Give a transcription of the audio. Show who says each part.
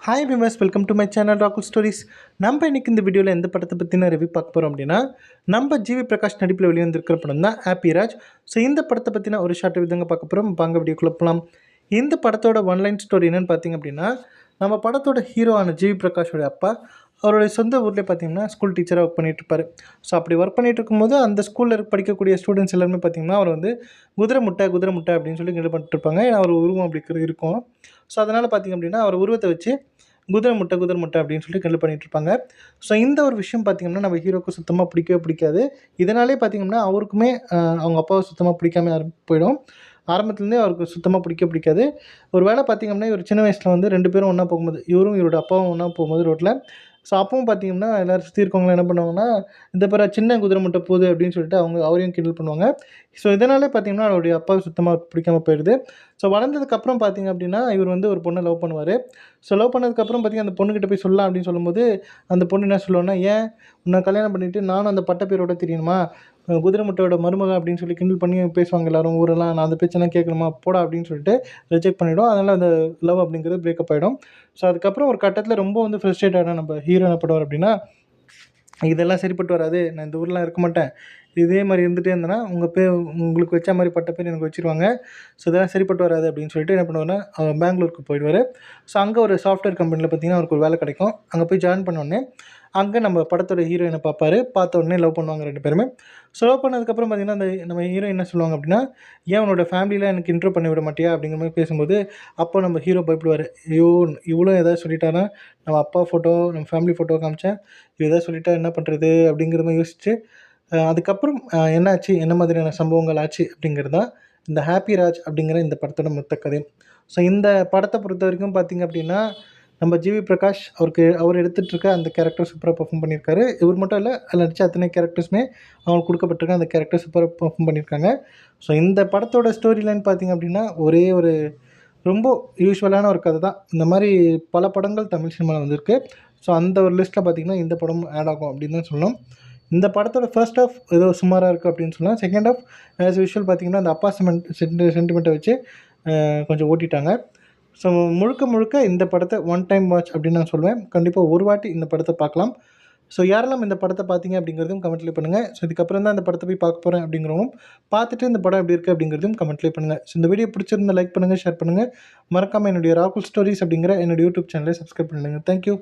Speaker 1: Hi viewers, welcome to my channel ராகுல் stories. நம்ம இன்றைக்கி இந்த வீடியோவில் எந்த படத்தை பற்றின ரிவ்யூ பார்க்க போகிறோம் அப்படின்னா, நம்ம ஜிவி பிரகாஷ் நடிப்பில் வெளிவந்திருக்கிற படம் தான் ஹாப்பி ராஜ். ஸோ இந்த படத்தை பற்றின ஒரு ஷார்ட் விதங்க பார்க்க போகிறோம். வாங்க வீடியோக்குள்ள போகலாம். இந்த படத்தோட ஒன்லைன் ஸ்டோரி என்னென்னு பார்த்தீங்க அப்படின்னா, நம்ம படத்தோட ஹீரோவான ஜிவி பிரகாஷோட அப்பா அவருடைய சொந்த ஊர்லேயே பார்த்தீங்கன்னா ஸ்கூல் டீச்சராக ஒர்க் பண்ணிகிட்ருப்பார். ஸோ அப்படி ஒர்க் பண்ணிகிட்டு இருக்கும்போது அந்த ஸ்கூலில் படிக்கக்கூடிய ஸ்டூடெண்ட்ஸ் எல்லாருமே பார்த்திங்கன்னா அவர் வந்து குதிரை முட்டை அப்படின்னு சொல்லி கிண்டல் பண்ணிட்டுருப்பாங்க. ஏன்னா அவர் உருவம் அப்படி இருக்கும். ஸோ அதனால் பார்த்திங்க அப்படின்னா அவர் உருவத்தை வச்சு குதிரை முட்டை அப்படின்னு சொல்லி கிண்டல் பண்ணிகிட்ருப்பாங்க. ஸோ இந்த ஒரு விஷயம் பார்த்திங்கன்னா நம்ம ஹீரோக்கு சுத்தமாக பிடிக்கவே பிடிக்காது. இதனாலே பார்த்திங்கன்னா அவருக்குமே அவங்க அப்பாவை சுத்தமாக பிடிக்காம போயிடும். ஆரம்பத்துலேருந்தே அவருக்கு சுத்தமாக பிடிக்காது. ஒரு வேளை பார்த்திங்க அப்படின்னா இவர் சின்ன வயசில் வந்து 2 பேரும் ஒன்றா போகும்போது, இவரும் இவரோட அப்பாவும் ஒன்றா போகும்போது ரோட்டில், ஸோ அப்பவும் பார்த்திங்கன்னா எல்லோரும் சுற்றி இருக்கவங்களாம் என்ன பண்ணுவாங்கன்னா, இந்த பேர சின்ன குதிரை முட்டை போகுது அப்படின்னு சொல்லிட்டு அவரையும் கிண்டல் பண்ணுவாங்க. ஸோ இதனாலே பார்த்திங்கன்னா அவருடைய அப்பாவுக்கு சுத்தமாக பிடிக்காம போயிடுது. ஸோ வளர்ந்ததுக்கப்புறம் பார்த்திங்க அப்படின்னா இவர் வந்து ஒரு பொண்ணை லவ் பண்ணுவார். ஸோ லவ் பண்ணதுக்கப்புறம் பார்த்திங்கன்னா அந்த பொண்ணுக்கிட்ட போய் சொல்லலாம் அப்படின்னு சொல்லும்போது, அந்த பொண்ணு என்ன சொல்லுவாங்கன்னா, ஏன் உன்னை கல்யாணம் பண்ணிவிட்டு நானும் அந்த பட்ட பேரோட தெரியணுமா, குதிரை முட்டையோட மருமக அப்படின்னு சொல்லி கிண்டல் பண்ணி பேசுவாங்க எல்லோரும் ஊரெல்லாம், நான் அந்த பேச்செல்லாம் கேட்கணுமா போடா அப்படின்னு சொல்லிட்டு ரிஜெக்ட் பண்ணிவிடும். அதனால் அந்த லவ் அப்படிங்கிறது பிரேக்கப் ஆகிடும். ஸோ அதுக்கப்புறம் ஒரு கட்டத்தில் ரொம்ப வந்து ஃப்ரஸ்ட்ரேட் ஆகிடும் நம்ம ஹீரோ. என்ன பண்ணுவார் அப்படின்னா, இதெல்லாம் சரிப்பட்டு வராது, நான் இந்த ஊர்லாம் இருக்க மாட்டேன், இதே மாதிரி இருந்துகிட்டே இருந்தேன்னா உங்களுக்கு வச்ச மாதிரி பட்ட பேர் எனக்கு வச்சுருவாங்க, ஸோ இதெல்லாம் சரிப்பட்டு வராது அப்படின்னு சொல்லிட்டு என்ன பண்ணுவார்னா பெங்களூருக்கு போயிடுவார். ஸோ அங்கே ஒரு சாஃப்ட்வேர் கம்பெனியில் பார்த்திங்கன்னா அவருக்கு ஒரு வேலை கிடைக்கும். அங்கே போய் ஜாயின் பண்ணோடனே அங்கே நம்ம படத்தோட ஹீரோயினை பார்ப்பார். பார்த்த உடனே லவ் பண்ணுவாங்க 2 பேருமே. ஸோ லவ் பண்ணதுக்கப்புறம் பார்த்திங்கன்னா அந்த நம்ம ஹீரோயின் என்ன சொல்லுவாங்க அப்படின்னா, ஏன் உன்னோட ஃபேமிலியில் எனக்கு இன்ட்ரோ பண்ணி விட மாட்டியா அப்படிங்கிற மாதிரி பேசும்போது, அப்போ நம்ம ஹீரோ பயப்படுவார். ஐயோ இவ்வளோ ஏதாவது சொல்லிட்டானா, நம்ம அப்பா ஃபோட்டோ நம்ம ஃபேமிலி ஃபோட்டோ காமிச்சேன், எதாவது சொல்லிட்டா என்ன பண்ணுறது அப்படிங்கிற மாதிரி யோசிச்சு, அதுக்கப்புறம் என்னாச்சு, என்ன மாதிரியான சம்பவங்கள் ஆச்சு அப்படிங்கிறது தான் இந்த ஹாப்பி ராஜ் அப்படிங்கிற இந்த படத்தோட மொத்த கதை. ஸோ இந்த படத்தை பொறுத்த வரைக்கும் பார்த்திங்க அப்படின்னா, நம்ம ஜிவி பிரகாஷ் அவர் எடுத்துகிட்ருக்க அந்த கேரக்டர் சூப்பராக பெர்ஃபார்ம் பண்ணியிருக்காரு. இவர் மட்டும் இல்லை, அதில் நடித்த அத்தனை கேரக்டர்ஸுமே அவங்களுக்கு கொடுக்கப்பட்டிருக்க அந்த கேரக்டர் சூப்பராக பெர்ஃபார்ம் பண்ணியிருக்காங்க. ஸோ இந்த படத்தோட ஸ்டோரி லைன் பார்த்திங்க அப்படின்னா ஒரே ஒரு ரொம்ப யூஸ்வலான ஒரு கதை தான். இந்த மாதிரி பல படங்கள் தமிழ் சினிமாவில் வந்திருக்கு. ஸோ அந்த ஒரு லிஸ்ட்டில் பார்த்திங்கன்னா இந்த படம் ஆட் ஆகும் அப்படின்னு தான் சொல்லணும். இந்த படத்தோட ஃபர்ஸ்ட் ஹாஃப் ஏதோ சுமாராக இருக்குது அப்படின்னு சொல்லலாம். செகண்ட் ஹாஃப் ஆஸ் யூஷுவல் பார்த்திங்கன்னா அந்த அப்பா சென்டிமெண்ட்டை வச்சு கொஞ்சம் ஓட்டிட்டாங்க. ஸோ முழுக்க இந்த படத்தை ஒன் டைம் வாட்ச் அப்படின்னு நான் சொல்லுவேன். கண்டிப்பாக ஒரு வாட்டி இந்த படத்தை பார்க்கலாம். ஸோ யாரெல்லாம் இந்த படத்தை பார்த்தீங்க அப்படிங்கிறதும் கமெண்ட்லேயே பண்ணுங்கள். ஸோ இதுக்கப்புறம் தான் இந்த படத்தை போய் பார்க்க போகிறேன் அப்படிங்கிறவங்க பார்த்துட்டு இந்த படம் எப்படி இருக்குது அப்படிங்கிறதும் கமெண்ட்லேயே பண்ணுங்கள். ஸோ இந்த வீடியோ பிடிச்சிருந்தால் லைக் பண்ணுங்கள், ஷேர் பண்ணுங்கள். மறக்காமல் என்னுடைய ராகுல் ஸ்டோரிஸ் அப்படிங்கிற என்னுடைய யூடியூப் சேனலை சப்ஸ்கிரைப் பண்ணுங்கள். தேங்க்யூ.